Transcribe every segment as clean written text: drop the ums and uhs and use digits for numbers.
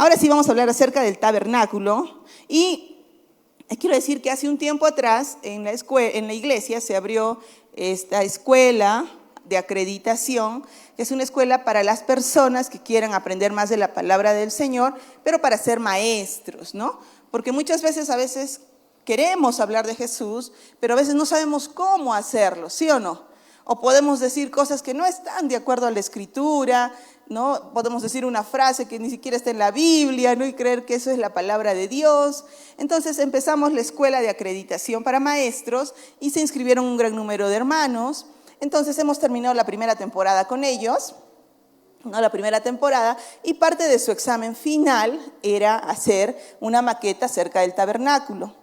Ahora sí vamos a hablar acerca del tabernáculo. Y quiero decir que hace un tiempo atrás en la iglesia se abrió esta escuela de acreditación, que es una escuela para las personas que quieran aprender más de la palabra del Señor, pero para ser maestros, ¿no? Porque muchas veces queremos hablar de Jesús, pero a veces no sabemos cómo hacerlo, ¿sí o no? O podemos decir cosas que no están de acuerdo a la Escritura, ¿no? Podemos decir una frase que ni siquiera está en la Biblia, ¿no? Y creer que eso es la palabra de Dios. Entonces empezamos la escuela de acreditación para maestros y se inscribieron un gran número de hermanos. Entonces hemos terminado la primera temporada con ellos, ¿no? La primera temporada, y parte de su examen final era hacer una maqueta acerca del tabernáculo.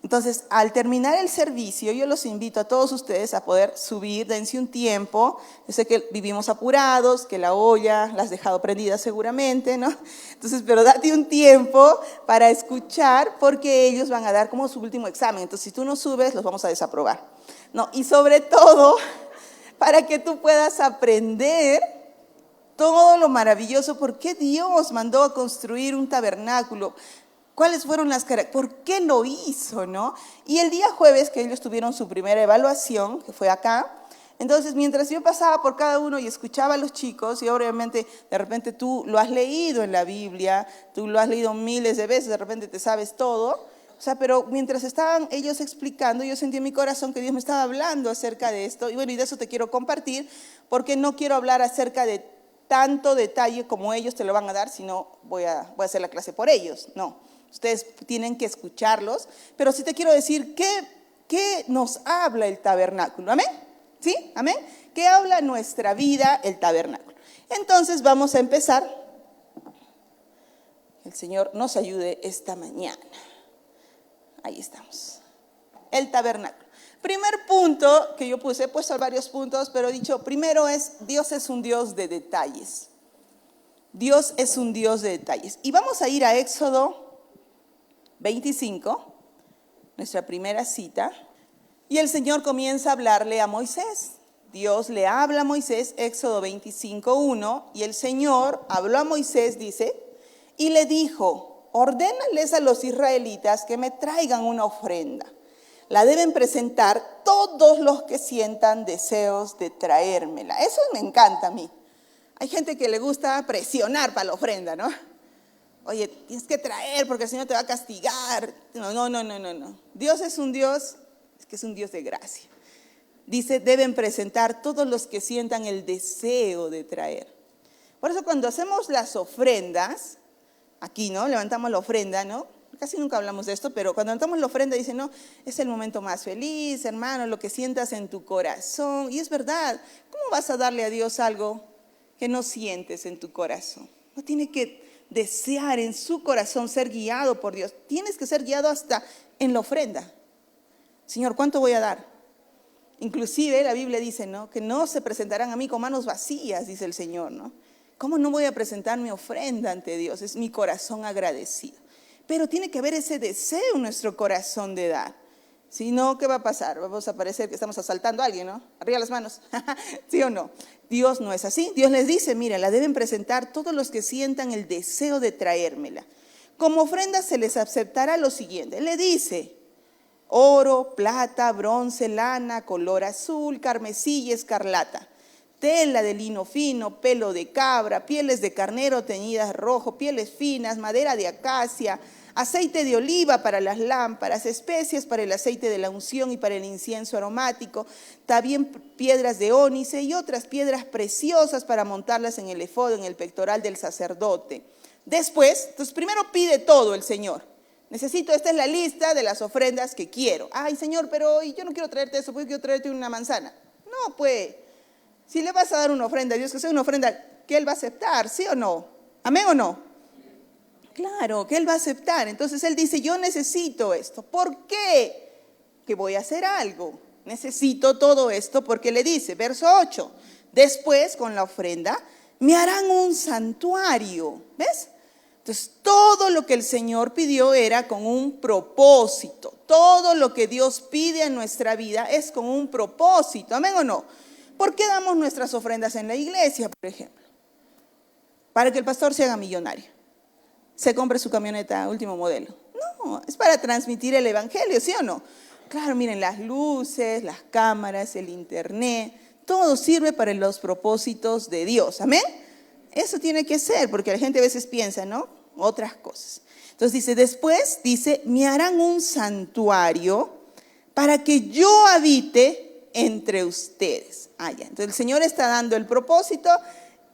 Entonces, al terminar el servicio, yo los invito a todos ustedes a poder subir, dense un tiempo. Yo sé que vivimos apurados, que la olla la has dejado prendida seguramente, ¿no? Entonces, pero date un tiempo para escuchar, porque ellos van a dar como su último examen. Entonces, si tú no subes, los vamos a desaprobar, ¿no? Y sobre todo, para que tú puedas aprender todo lo maravilloso, por qué Dios mandó a construir un tabernáculo. ¿Cuáles fueron las características? ¿Por qué lo hizo, no? Y el día jueves que ellos tuvieron su primera evaluación, que fue acá, entonces mientras yo pasaba por cada uno y escuchaba a los chicos, y obviamente de repente tú lo has leído en la Biblia, tú lo has leído miles de veces, de repente te sabes todo, o sea, pero mientras estaban ellos explicando, yo sentí en mi corazón que Dios me estaba hablando acerca de esto, y bueno, y de eso te quiero compartir, porque no quiero hablar acerca de tanto detalle como ellos te lo van a dar, sino voy a hacer la clase por ellos, no. Ustedes tienen que escucharlos, pero sí te quiero decir qué nos habla el tabernáculo. ¿Amén? ¿Sí? ¿Amén? ¿Qué habla nuestra vida el tabernáculo? Entonces vamos a empezar. El Señor nos ayude esta mañana. Ahí estamos. El tabernáculo. Primer punto que yo puse, he puesto varios puntos, pero he dicho, primero es, Dios es un Dios de detalles. Dios es un Dios de detalles. Y vamos a ir a Éxodo 25, nuestra primera cita, y el Señor comienza a hablarle a Moisés. Dios le habla a Moisés, Éxodo 25:1, y el Señor habló a Moisés, dice, y le dijo, ordénales a los israelitas que me traigan una ofrenda. La deben presentar todos los que sientan deseos de traérmela. Eso me encanta a mí. Hay gente que le gusta presionar para la ofrenda, ¿no? Oye, tienes que traer porque el Señor te va a castigar. No. Dios es un Dios, que es un Dios de gracia. Dice, deben presentar todos los que sientan el deseo de traer. Por eso cuando hacemos las ofrendas, aquí, ¿no? Levantamos la ofrenda, ¿no? Casi nunca hablamos de esto, pero cuando levantamos la ofrenda dice, no, es el momento más feliz, hermano, lo que sientas en tu corazón. Y es verdad, ¿cómo vas a darle a Dios algo que no sientes en tu corazón? No tiene que desear en su corazón ser guiado por Dios. Tienes que ser guiado hasta en la ofrenda. Señor, ¿cuánto voy a dar? Inclusive la Biblia dice, ¿no? Que no se presentarán a mí con manos vacías, dice el Señor, ¿no? ¿Cómo no voy a presentar mi ofrenda ante Dios? Es mi corazón agradecido. Pero tiene que haber ese deseo en nuestro corazón de dar. Si no, ¿qué va a pasar? Vamos a parecer que estamos asaltando a alguien, ¿no? Arriba las manos. ¿Sí o no? Dios no es así. Dios les dice, mira, la deben presentar todos los que sientan el deseo de traérmela. Como ofrenda se les aceptará lo siguiente. Le dice, oro, plata, bronce, lana, color azul, carmesí y escarlata, tela de lino fino, pelo de cabra, pieles de carnero teñidas rojo, pieles finas, madera de acacia, aceite de oliva para las lámparas, especias para el aceite de la unción y para el incienso aromático, también piedras de ónice y otras piedras preciosas para montarlas en el efod, en el pectoral del sacerdote. Después, entonces primero pide todo el Señor. Necesito, esta es la lista de las ofrendas que quiero. Ay, Señor, pero yo no quiero traerte eso, porque quiero traerte una manzana. No, pues, si le vas a dar una ofrenda a Dios, que sea una ofrenda que Él va a aceptar, ¿sí o no? ¿Amén o no? Claro, que Él va a aceptar. Entonces Él dice, yo necesito esto. ¿Por qué? Que voy a hacer algo. Necesito todo esto porque le dice, verso 8, después con la ofrenda me harán un santuario. ¿Ves? Entonces todo lo que el Señor pidió era con un propósito. Todo lo que Dios pide en nuestra vida es con un propósito. ¿Amén o no? ¿Por qué damos nuestras ofrendas en la iglesia, por ejemplo? Para que el pastor se haga millonario. se compre su camioneta último modelo. No, es para transmitir el evangelio, ¿sí o no? Claro, miren, las luces, las cámaras, el internet, todo sirve para los propósitos de Dios, ¿amén? Eso tiene que ser, porque la gente a veces piensa, ¿no? Otras cosas. Entonces dice, después dice, me harán un santuario para que yo habite entre ustedes. Ya. Entonces el Señor está dando el propósito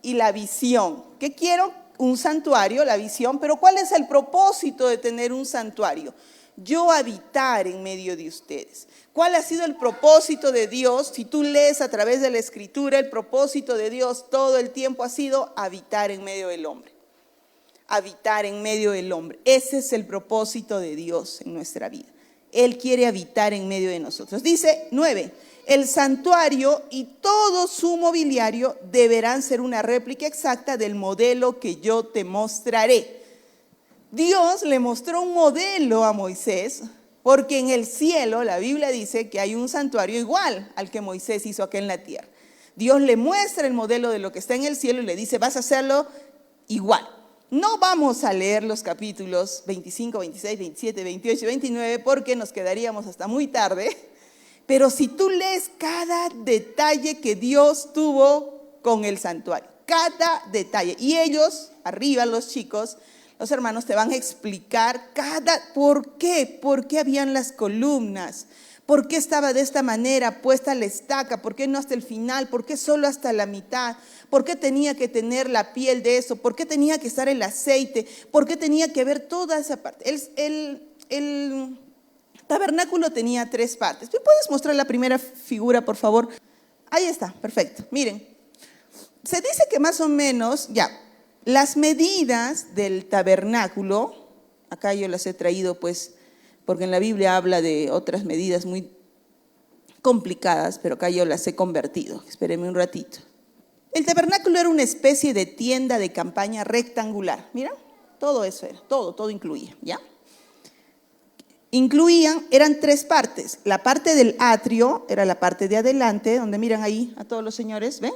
y la visión. ¿Qué quiero? Un santuario, la visión, pero ¿cuál es el propósito de tener un santuario? Yo habitar en medio de ustedes. ¿Cuál ha sido el propósito de Dios? Si tú lees a través de la Escritura, el propósito de Dios todo el tiempo ha sido habitar en medio del hombre. Habitar en medio del hombre. Ese es el propósito de Dios en nuestra vida. Él quiere habitar en medio de nosotros. Dice 9, el santuario y todo su mobiliario deberán ser una réplica exacta del modelo que yo te mostraré. Dios le mostró un modelo a Moisés, porque en el cielo la Biblia dice que hay un santuario igual al que Moisés hizo acá en la tierra. Dios le muestra el modelo de lo que está en el cielo y le dice, vas a hacerlo igual. No vamos a leer los capítulos 25, 26, 27, 28 y 29 porque nos quedaríamos hasta muy tarde. Pero si tú lees cada detalle que Dios tuvo con el santuario, cada detalle, y ellos, arriba los chicos, los hermanos te van a explicar por qué habían las columnas, por qué estaba de esta manera puesta la estaca, por qué no hasta el final, por qué solo hasta la mitad, por qué tenía que tener la piel de eso, por qué tenía que estar el aceite, por qué tenía que ver toda esa parte. El tabernáculo tenía 3 partes. ¿Me puedes mostrar la primera figura, por favor? Ahí está, perfecto. Miren, se dice que más o menos, las medidas del tabernáculo, acá yo las he traído pues, porque en la Biblia habla de otras medidas muy complicadas, pero acá yo las he convertido. Espérenme un ratito. El tabernáculo era una especie de tienda de campaña rectangular. Mira, todo eso era, todo incluía, ¿ya? Eran 3 partes. La parte del atrio era la parte de adelante, donde miran ahí a todos los señores, ¿ven?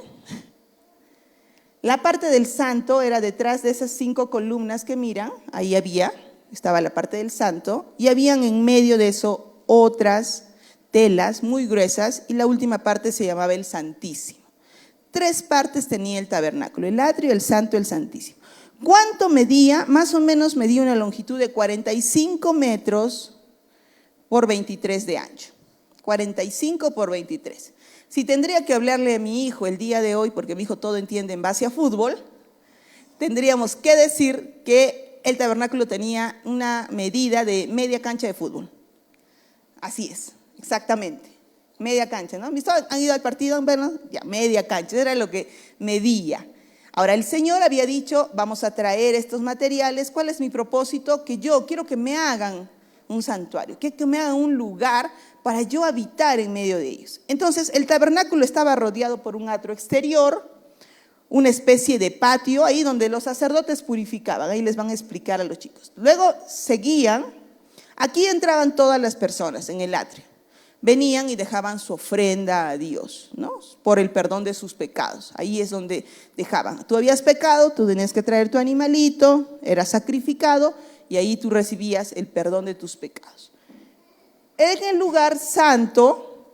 La parte del santo era detrás de esas 5 columnas que miran, ahí estaba la parte del santo, y habían en medio de eso otras telas muy gruesas, y la última parte se llamaba el Santísimo. 3 partes tenía el tabernáculo, el atrio, el santo, el Santísimo. ¿Cuánto medía? Más o menos medía una longitud de 45 metros por 23 de ancho. 45 por 23. Si tendría que hablarle a mi hijo el día de hoy, porque mi hijo todo entiende en base a fútbol, tendríamos que decir que el tabernáculo tenía una medida de media cancha de fútbol. Así es, exactamente. Media cancha, ¿no? ¿Han ido al partido? Bueno, ya, media cancha, era lo que medía. Ahora, el Señor había dicho, vamos a traer estos materiales. ¿Cuál es mi propósito? Que yo quiero que me hagan un santuario, que me hagan un lugar para yo habitar en medio de ellos. Entonces, el tabernáculo estaba rodeado por un atrio exterior, una especie de patio, ahí donde los sacerdotes purificaban. Ahí les van a explicar a los chicos. Luego seguían, aquí entraban todas las personas en el atrio. Venían y dejaban su ofrenda a Dios, ¿no? Por el perdón de sus pecados. Ahí es donde dejaban. Tú habías pecado, tú tenías que traer tu animalito, era sacrificado, y ahí tú recibías el perdón de tus pecados. En el lugar santo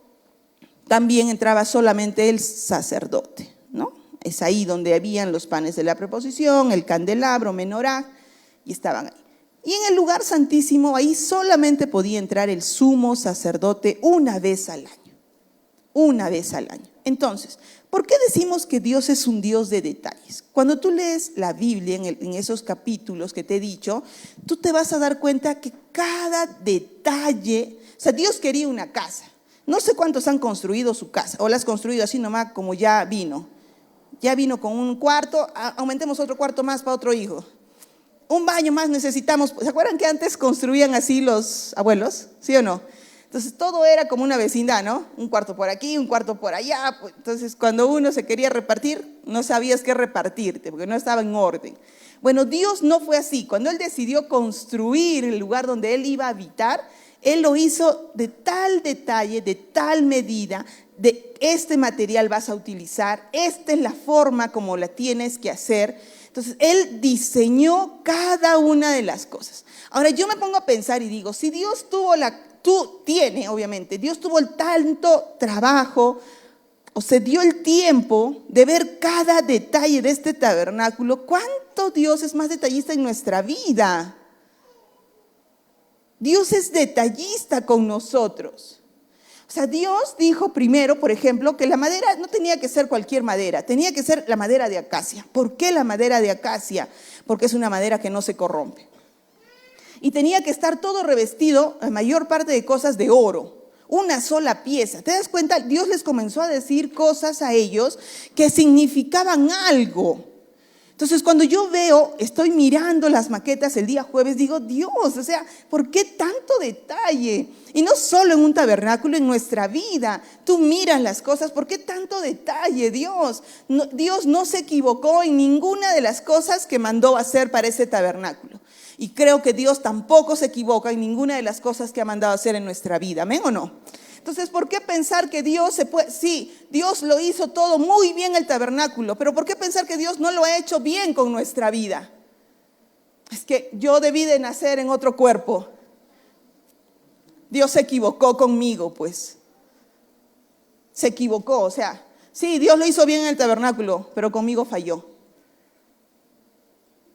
también entraba solamente el sacerdote, ¿no? Es ahí donde habían los panes de la preposición, el candelabro, menorá, y estaban ahí. Y en el lugar santísimo, ahí solamente podía entrar el sumo sacerdote una vez al año. Una vez al año. Entonces, ¿por qué decimos que Dios es un Dios de detalles? Cuando tú lees la Biblia en esos capítulos que te he dicho, tú te vas a dar cuenta que cada detalle, o sea, Dios quería una casa. No sé cuántos han construido su casa, o la has construido así nomás como ya vino. Ya vino con un cuarto, aumentemos otro cuarto más para otro hijo. Un baño más necesitamos. ¿Se acuerdan que antes construían así los abuelos? ¿Sí o no? Entonces todo era como una vecindad, ¿no? Un cuarto por aquí, un cuarto por allá. Entonces cuando uno se quería repartir, no sabías qué repartirte, porque no estaba en orden. Bueno, Dios no fue así. Cuando Él decidió construir el lugar donde Él iba a habitar, Él lo hizo de tal detalle, de tal medida, de este material vas a utilizar, esta es la forma como la tienes que hacer. Entonces, Él diseñó cada una de las cosas. Ahora, yo me pongo a pensar y digo, si Dios Dios tuvo el tanto trabajo, o se dio el tiempo de ver cada detalle de este tabernáculo, ¿cuánto Dios es más detallista en nuestra vida? Dios es detallista con nosotros. O sea, Dios dijo primero, por ejemplo, que la madera no tenía que ser cualquier madera, tenía que ser la madera de acacia. ¿Por qué la madera de acacia? Porque es una madera que no se corrompe. Y tenía que estar todo revestido, la mayor parte de cosas, de oro. Una sola pieza. ¿Te das cuenta? Dios les comenzó a decir cosas a ellos que significaban algo. Entonces, cuando yo estoy mirando las maquetas el día jueves, digo, Dios, o sea, ¿por qué tanto detalle? Y no solo en un tabernáculo, en nuestra vida. Tú miras las cosas, ¿por qué tanto detalle, Dios? Dios no se equivocó en ninguna de las cosas que mandó hacer para ese tabernáculo. Y creo que Dios tampoco se equivoca en ninguna de las cosas que ha mandado hacer en nuestra vida. ¿Amén o no? Entonces, ¿por qué pensar que Dios sí, Dios lo hizo todo muy bien el tabernáculo, pero ¿por qué pensar que Dios no lo ha hecho bien con nuestra vida? Es que yo debí de nacer en otro cuerpo. Dios se equivocó conmigo, pues. Se equivocó, o sea, sí, Dios lo hizo bien en el tabernáculo, pero conmigo falló.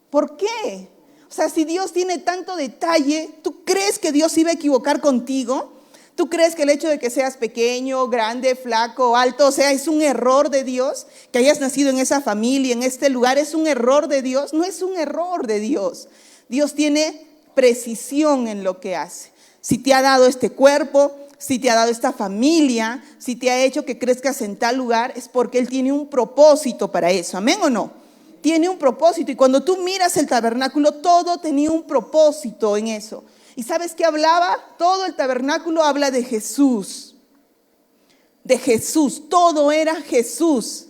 ¿Por qué? O sea, si Dios tiene tanto detalle, ¿tú crees que Dios iba a equivocar contigo? ¿Tú crees que el hecho de que seas pequeño, grande, flaco, alto, o sea, es un error de Dios? Que hayas nacido en esa familia, en este lugar, ¿es un error de Dios? No es un error de Dios. Dios tiene precisión en lo que hace. Si te ha dado este cuerpo, si te ha dado esta familia, si te ha hecho que crezcas en tal lugar, es porque Él tiene un propósito para eso. ¿Amén o no? Tiene un propósito. Y cuando tú miras el tabernáculo, todo tenía un propósito en eso. ¿Y sabes qué hablaba? Todo el tabernáculo habla de Jesús. De Jesús. Todo era Jesús.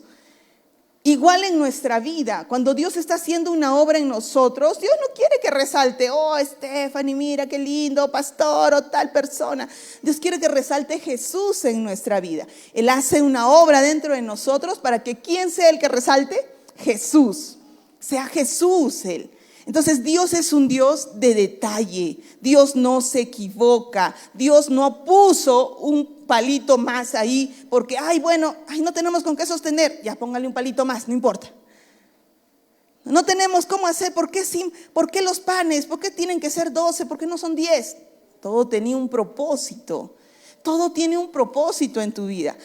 Igual en nuestra vida, cuando Dios está haciendo una obra en nosotros, Dios no quiere que resalte, oh, Stephanie, mira qué lindo, pastor o tal persona. Dios quiere que resalte Jesús en nuestra vida. Él hace una obra dentro de nosotros para que ¿quién sea el que resalte? Jesús. Sea Jesús Él. Entonces Dios es un Dios de detalle. Dios no se equivoca. Dios no puso un palito más ahí porque, no tenemos con qué sostener. Ya póngale un palito más, no importa. No tenemos cómo hacer. ¿Por qué los panes? ¿Por qué tienen que ser 12? ¿Por qué no son 10? Todo tenía un propósito. Todo tiene un propósito en tu vida.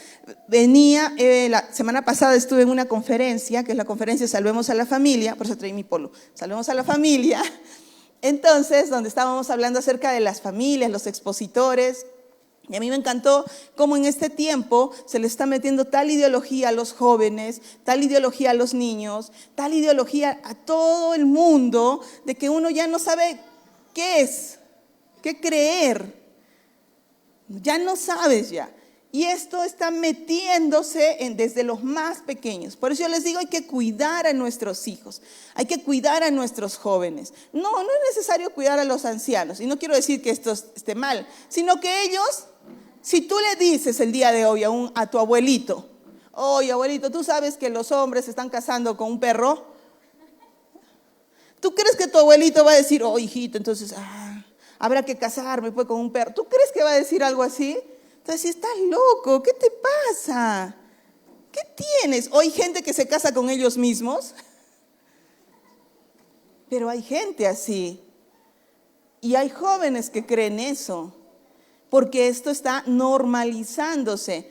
La semana pasada estuve en una conferencia, que es la conferencia Salvemos a la Familia, por eso traí mi polo, Salvemos a la Familia. Entonces, donde estábamos hablando acerca de las familias, los expositores, y a mí me encantó cómo en este tiempo se le está metiendo tal ideología a los jóvenes, tal ideología a los niños, tal ideología a todo el mundo, de que uno ya no sabe qué es, qué creer. Ya no sabes ya. Y esto está metiéndose desde los más pequeños. Por eso yo les digo, hay que cuidar a nuestros hijos. Hay que cuidar a nuestros jóvenes. No es necesario cuidar a los ancianos. Y no quiero decir que esto esté mal, sino que ellos, si tú le dices el día de hoy a tu abuelito, oye abuelito, ¿tú sabes que los hombres se están casando con un perro? ¿Tú crees que tu abuelito va a decir, oh hijito, entonces, habrá que casarme pues con un perro? ¿Tú crees que va a decir algo así? Entonces, si estás loco, ¿qué te pasa? ¿Qué tienes? ¿O hay gente que se casa con ellos mismos? Pero hay gente así. Y hay jóvenes que creen eso. Porque esto está normalizándose.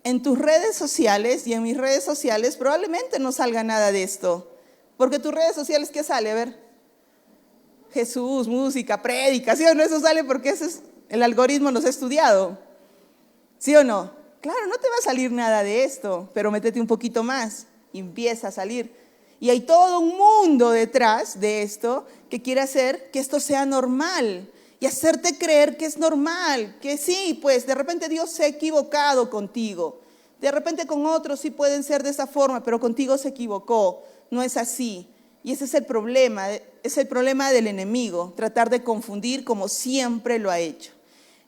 En tus redes sociales y en mis redes sociales probablemente no salga nada de esto. Porque tus redes sociales, ¿qué sale? A ver. Jesús, música, prédica, ¿sí o no? Eso sale porque el algoritmo nos ha estudiado, ¿sí o no? Claro, no te va a salir nada de esto, pero métete un poquito más y empieza a salir. Y hay todo un mundo detrás de esto que quiere hacer que esto sea normal y hacerte creer que es normal, que sí, pues de repente Dios se ha equivocado contigo. De repente con otros sí pueden ser de esa forma, pero contigo se equivocó, no es así. Y ese es el problema del enemigo, tratar de confundir como siempre lo ha hecho.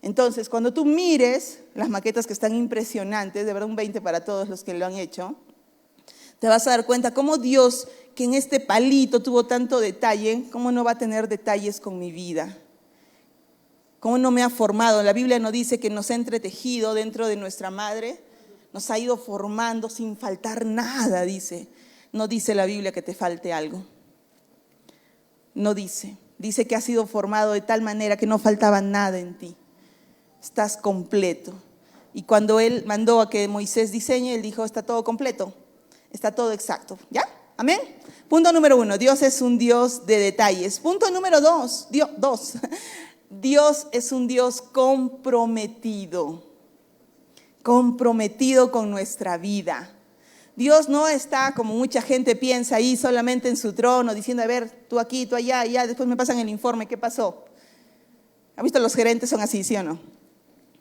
Entonces, cuando tú mires las maquetas que están impresionantes, de verdad un 20 para todos los que lo han hecho, te vas a dar cuenta cómo Dios, que en este palito tuvo tanto detalle, cómo no va a tener detalles con mi vida. Cómo no me ha formado. La Biblia no dice que nos ha entretejido dentro de nuestra madre, nos ha ido formando sin faltar nada, dice. No dice la Biblia que te falte algo. No dice. Dice que has sido formado de tal manera que no faltaba nada en ti. Estás completo. Y cuando Él mandó a que Moisés diseñe, Él dijo, está todo completo, está todo exacto. ¿Ya? Amén. Punto número 1, Dios es un Dios de detalles. Punto número 2, Dios es un Dios comprometido. Comprometido con nuestra vida. Dios no está como mucha gente piensa ahí solamente en su trono diciendo, a ver, tú aquí, tú allá, ya, después me pasan el informe, ¿qué pasó? ¿Han visto? Los gerentes son así, ¿sí o no?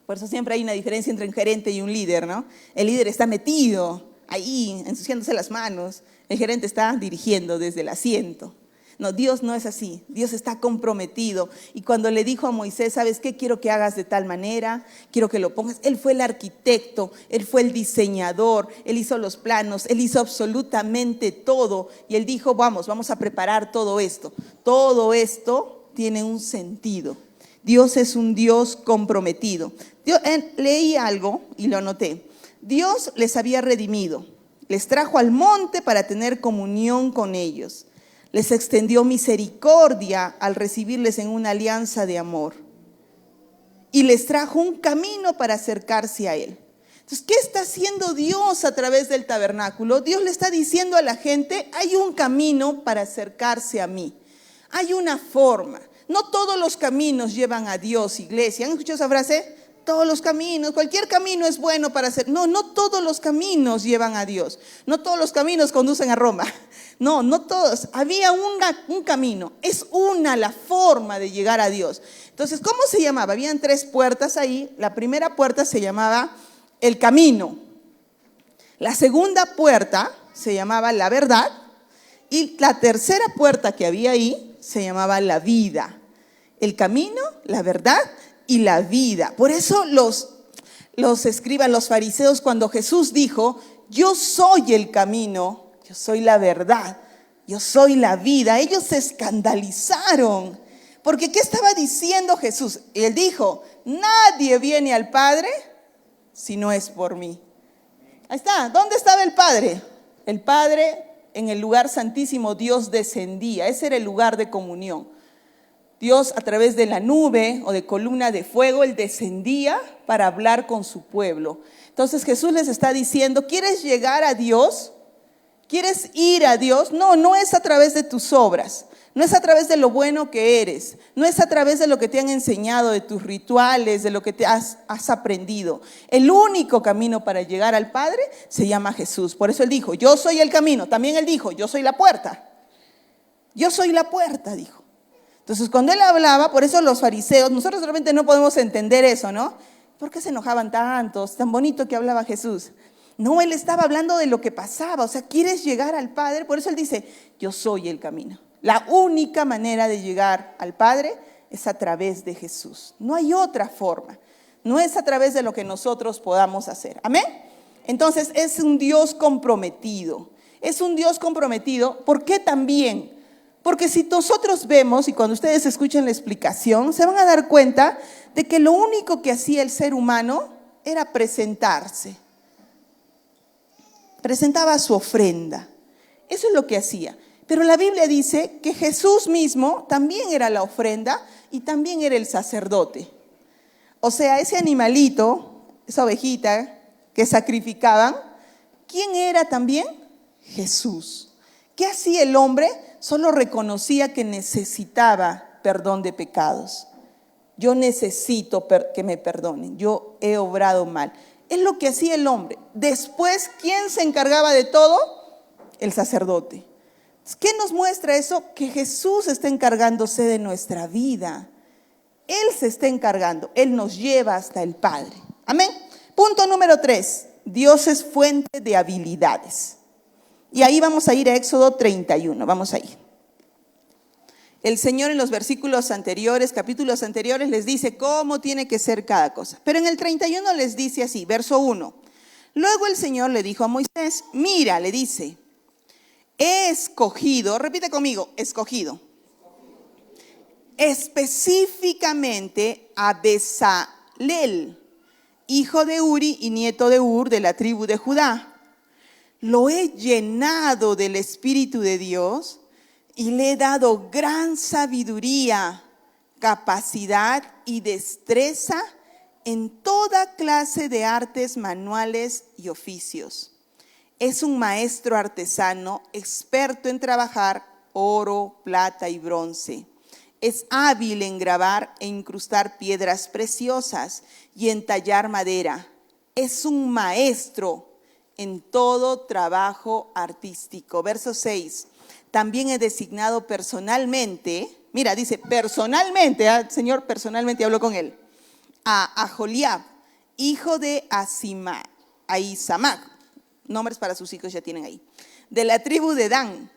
Por eso siempre hay una diferencia entre un gerente y un líder, ¿no? El líder está metido ahí, ensuciándose las manos. El gerente está dirigiendo desde el asiento. No, Dios no es así. Dios está comprometido. Y cuando le dijo a Moisés, ¿sabes qué? Quiero que hagas de tal manera, quiero que lo pongas. Él fue el arquitecto, Él fue el diseñador, Él hizo los planos, Él hizo absolutamente todo. Y Él dijo, vamos a preparar todo esto. Todo esto tiene un sentido. Dios es un Dios comprometido. Leí algo y lo anoté. Dios les había redimido, les trajo al monte para tener comunión con ellos. Les extendió misericordia al recibirles en una alianza de amor. Y les trajo un camino para acercarse a Él. Entonces, ¿qué está haciendo Dios a través del tabernáculo? Dios le está diciendo a la gente, hay un camino para acercarse a mí. Hay una forma. No todos los caminos llevan a Dios, iglesia. ¿Han escuchado esa frase? Todos los caminos, cualquier camino es bueno para hacer. No todos los caminos llevan a Dios. No todos los caminos conducen a Roma. No todos. Había un camino. Es una la forma de llegar a Dios. Entonces, ¿cómo se llamaba? Habían 3 puertas ahí. La primera puerta se llamaba el camino. La segunda puerta se llamaba la verdad. Y la tercera puerta que había ahí se llamaba la vida. El camino, la verdad y la vida. Por eso los escribas, los fariseos, cuando Jesús dijo, yo soy el camino, yo soy la verdad, yo soy la vida, ellos se escandalizaron. Porque ¿qué estaba diciendo Jesús? Él dijo, nadie viene al Padre si no es por mí. Ahí está. ¿Dónde estaba el Padre? El Padre en el lugar santísimo, Dios descendía. Ese era el lugar de comunión. Dios a través de la nube o de columna de fuego, Él descendía para hablar con su pueblo. Entonces Jesús les está diciendo, ¿quieres llegar a Dios? ¿Quieres ir a Dios? No es a través de tus obras. No es a través de lo bueno que eres. No es a través de lo que te han enseñado, de tus rituales, de lo que te has aprendido. El único camino para llegar al Padre se llama Jesús. Por eso Él dijo, yo soy el camino. También Él dijo, yo soy la puerta. Yo soy la puerta, dijo. Entonces, cuando Él hablaba, por eso los fariseos, nosotros realmente no podemos entender eso, ¿no? ¿Por qué se enojaban tantos? Tan bonito que hablaba Jesús. No, Él estaba hablando de lo que pasaba. O sea, ¿quieres llegar al Padre? Por eso Él dice, yo soy el camino. La única manera de llegar al Padre es a través de Jesús. No hay otra forma. No es a través de lo que nosotros podamos hacer. ¿Amén? Entonces, es un Dios comprometido. Es un Dios comprometido. ¿Por qué también? Porque si nosotros vemos, y cuando ustedes escuchen la explicación, se van a dar cuenta de que lo único que hacía el ser humano era presentarse. Presentaba su ofrenda. Eso es lo que hacía. Pero la Biblia dice que Jesús mismo también era la ofrenda y también era el sacerdote. O sea, ese animalito, esa ovejita que sacrificaban, ¿quién era también? Jesús. ¿Qué hacía el hombre? Solo reconocía que necesitaba perdón de pecados. Yo necesito que me perdonen. Yo he obrado mal. Es lo que hacía el hombre. Después, ¿quién se encargaba de todo? El sacerdote. ¿Qué nos muestra eso? Que Jesús está encargándose de nuestra vida. Él se está encargando. Él nos lleva hasta el Padre. Amén. Punto número 3. Dios es fuente de habilidades. Y ahí vamos a ir a Éxodo 31. Vamos a ir. El Señor en los versículos anteriores, capítulos anteriores, les dice cómo tiene que ser cada cosa. Pero en el 31 les dice así, verso 1. Luego el Señor le dijo a Moisés, mira, le dice, escogido, repite conmigo, escogido, específicamente a Bezalel, hijo de Uri y nieto de Ur, de la tribu de Judá. Lo he llenado del Espíritu de Dios y le he dado gran sabiduría, capacidad y destreza en toda clase de artes manuales y oficios. Es un maestro artesano, experto en trabajar oro, plata y bronce. Es hábil en grabar e incrustar piedras preciosas y en tallar madera. Es un maestro en todo trabajo artístico. Verso 6. También he designado personalmente, mira, dice personalmente, el Señor personalmente habló con él, a Aholiab, hijo de Ahisamac, nombres para sus hijos ya tienen ahí, de la tribu de Dan,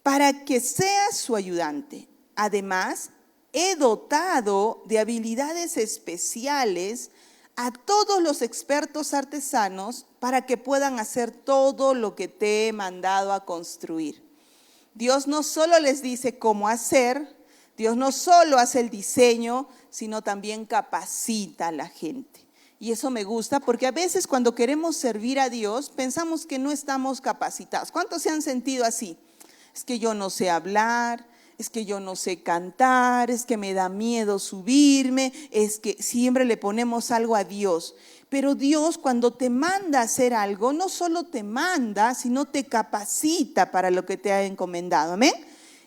para que sea su ayudante. Además, he dotado de habilidades especiales a todos los expertos artesanos para que puedan hacer todo lo que te he mandado a construir. Dios no solo les dice cómo hacer, Dios no solo hace el diseño, sino también capacita a la gente. Y eso me gusta porque a veces cuando queremos servir a Dios pensamos que no estamos capacitados. ¿Cuántos se han sentido así? Es que yo no sé hablar, es que yo no sé cantar, es que me da miedo subirme, es que siempre le ponemos algo a Dios. Pero Dios cuando te manda a hacer algo, no solo te manda, sino te capacita para lo que te ha encomendado. ¿Amén?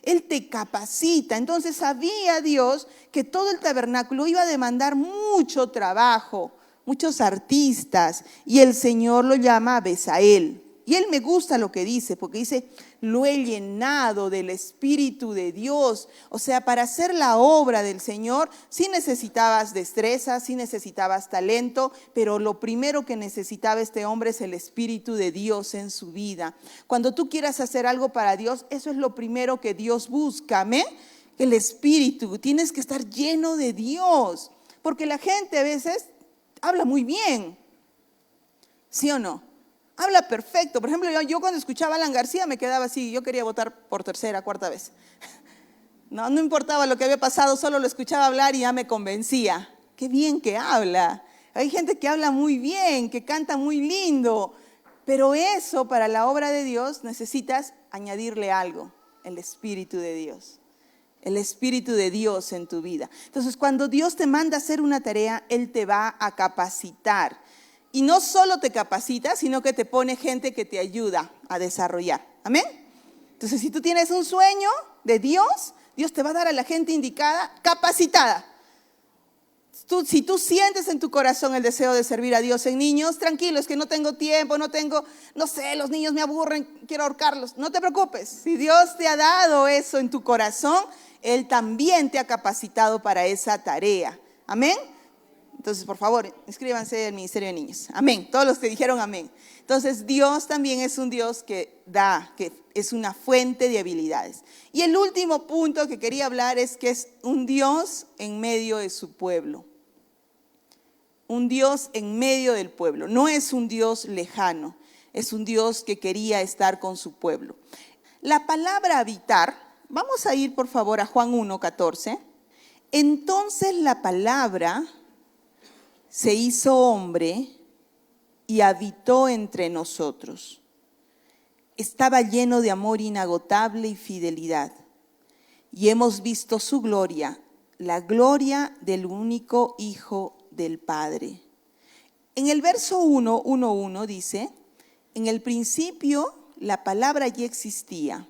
Él te capacita. Entonces sabía Dios que todo el tabernáculo iba a demandar mucho trabajo, muchos artistas, y el Señor lo llama Bezalel. Y él me gusta lo que dice, porque dice, lo he llenado del Espíritu de Dios. O sea, para hacer la obra del Señor, sí necesitabas destreza, sí necesitabas talento, pero lo primero que necesitaba este hombre es el Espíritu de Dios en su vida. Cuando tú quieras hacer algo para Dios, eso es lo primero que Dios busca, ¿amén? El Espíritu, tienes que estar lleno de Dios, porque la gente a veces habla muy bien, ¿sí o no? Habla perfecto. Por ejemplo, yo cuando escuchaba a Alan García me quedaba así, yo quería votar por tercera, cuarta vez. No importaba lo que había pasado, solo lo escuchaba hablar y ya me convencía. Qué bien que habla. Hay gente que habla muy bien, que canta muy lindo, pero eso para la obra de Dios necesitas añadirle algo, el Espíritu de Dios. El Espíritu de Dios en tu vida. Entonces, cuando Dios te manda a hacer una tarea, Él te va a capacitar. Y no solo te capacita, sino que te pone gente que te ayuda a desarrollar. ¿Amén? Entonces, si tú tienes un sueño de Dios, Dios te va a dar a la gente indicada, capacitada. Si tú sientes en tu corazón el deseo de servir a Dios en niños, tranquilo, es que no tengo tiempo, no sé, los niños me aburren, quiero ahorcarlos. No te preocupes, si Dios te ha dado eso en tu corazón, Él también te ha capacitado para esa tarea. ¿Amén? Entonces, por favor, inscríbanse al Ministerio de Niños. Amén. Todos los que dijeron amén. Entonces, Dios también es un Dios que da, que es una fuente de habilidades. Y el último punto que quería hablar es que es un Dios en medio de su pueblo. Un Dios en medio del pueblo. No es un Dios lejano, es un Dios que quería estar con su pueblo. La palabra habitar, vamos a ir por favor a Juan 1:14. Entonces la palabra se hizo hombre y habitó entre nosotros. Estaba lleno de amor inagotable y fidelidad. Y hemos visto su gloria, la gloria del único Hijo del Padre. En el verso 1:1 dice, en el principio la palabra ya existía.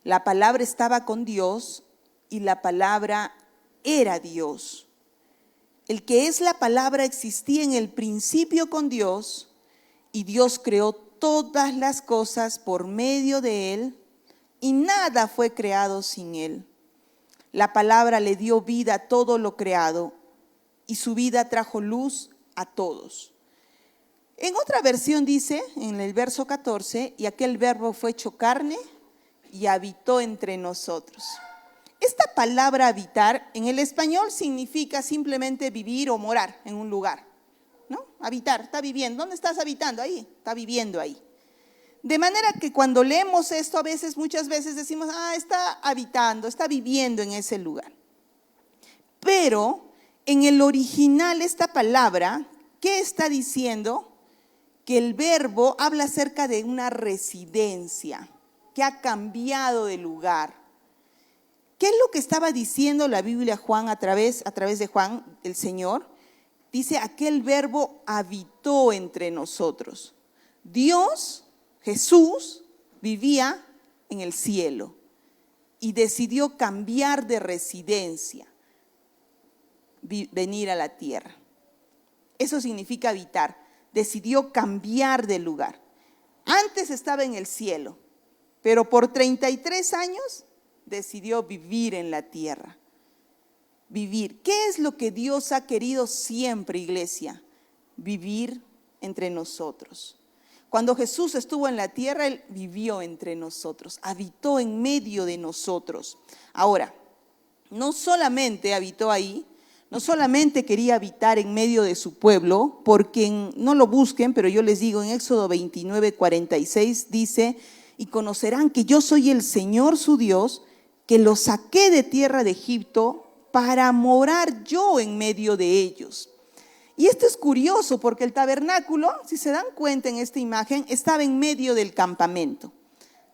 La palabra estaba con Dios y la palabra era Dios. El que es la palabra existía en el principio con Dios y Dios creó todas las cosas por medio de Él y nada fue creado sin Él. La palabra le dio vida a todo lo creado y su vida trajo luz a todos. En otra versión dice, en el verso 14, y aquel verbo fue hecho carne y habitó entre nosotros. Esta palabra habitar en el español significa simplemente vivir o morar en un lugar, ¿no? Habitar, está viviendo. ¿Dónde estás habitando? Ahí, está viviendo ahí. De manera que cuando leemos esto, muchas veces decimos, está habitando, está viviendo en ese lugar. Pero en el original esta palabra, ¿qué está diciendo? Que el verbo habla acerca de una residencia que ha cambiado de lugar. ¿Qué es lo que estaba diciendo la Biblia Juan a través de Juan, el Señor? Dice, aquel verbo habitó entre nosotros. Dios, Jesús, vivía en el cielo y decidió cambiar de residencia, venir a la tierra. Eso significa habitar. Decidió cambiar de lugar. Antes estaba en el cielo, pero por 33 años decidió vivir en la tierra. Vivir. ¿Qué es lo que Dios ha querido siempre, iglesia? Vivir entre nosotros. Cuando Jesús estuvo en la tierra, Él vivió entre nosotros, habitó en medio de nosotros. Ahora, no solamente habitó ahí, no solamente quería habitar en medio de su pueblo, porque no lo busquen, pero yo les digo, en Éxodo 29:46 dice, y conocerán que yo soy el Señor su Dios, que los saqué de tierra de Egipto para morar yo en medio de ellos. Y esto es curioso porque el tabernáculo, si se dan cuenta en esta imagen, estaba en medio del campamento.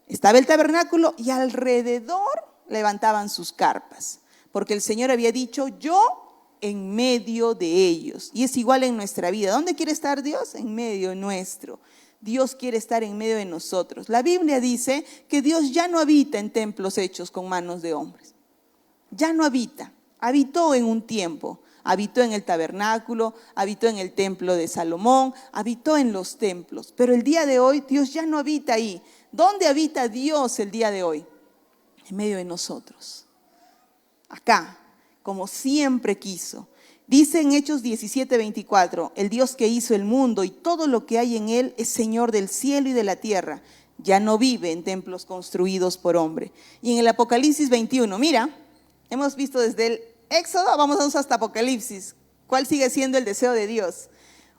Estaba el tabernáculo y alrededor levantaban sus carpas, porque el Señor había dicho, yo en medio de ellos. Y es igual en nuestra vida. ¿Dónde quiere estar Dios? En medio nuestro. Dios quiere estar en medio de nosotros. La Biblia dice que Dios ya no habita en templos hechos con manos de hombres. Ya no habita. Habitó en un tiempo. Habitó en el tabernáculo, habitó en el templo de Salomón, habitó en los templos. Pero el día de hoy Dios ya no habita ahí. ¿Dónde habita Dios el día de hoy? En medio de nosotros. Acá, como siempre quiso. Dice en Hechos 17:24, el Dios que hizo el mundo y todo lo que hay en él es Señor del cielo y de la tierra. Ya no vive en templos construidos por hombre. Y en el Apocalipsis 21, mira, hemos visto desde el Éxodo, vamos hasta Apocalipsis. ¿Cuál sigue siendo el deseo de Dios?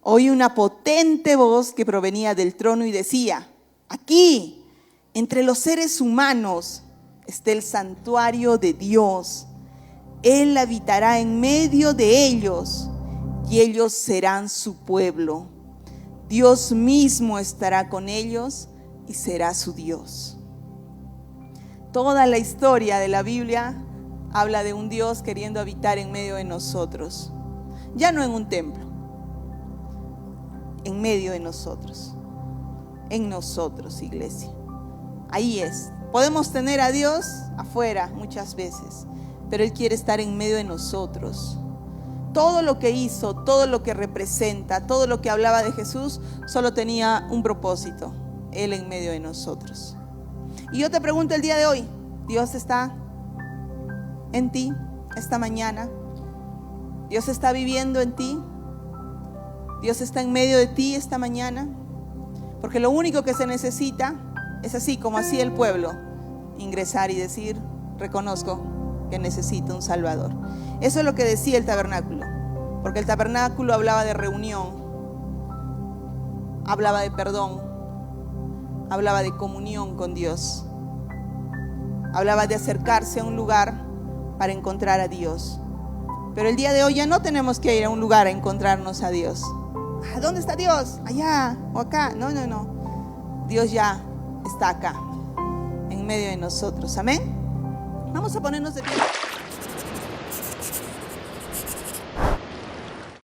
Oí una potente voz que provenía del trono y decía, aquí, entre los seres humanos, está el santuario de Dios. Él habitará en medio de ellos y ellos serán su pueblo. Dios mismo estará con ellos y será su Dios. Toda la historia de la Biblia habla de un Dios queriendo habitar en medio de nosotros. Ya no en un templo, en medio de nosotros. En nosotros, iglesia. Ahí es. Podemos tener a Dios afuera muchas veces, pero Él quiere estar en medio de nosotros. Todo lo que hizo, todo lo que representa, todo lo que hablaba de Jesús, solo tenía un propósito: Él en medio de nosotros. Y yo te pregunto el día de hoy, ¿Dios está en ti esta mañana? ¿Dios está viviendo en ti? ¿Dios está en medio de ti esta mañana? Porque lo único que se necesita es así como hacía el pueblo, ingresar y decir, reconozco que necesito un Salvador. Eso es lo que decía el tabernáculo, porque el tabernáculo hablaba de reunión, hablaba de perdón, hablaba de comunión con Dios, hablaba de acercarse a un lugar para encontrar a Dios. Pero el día de hoy ya no tenemos que ir a un lugar a encontrarnos a Dios. ¿Dónde está Dios? Allá o acá. No. Dios ya está acá, en medio de nosotros. Amén. Vamos a ponernos de pie.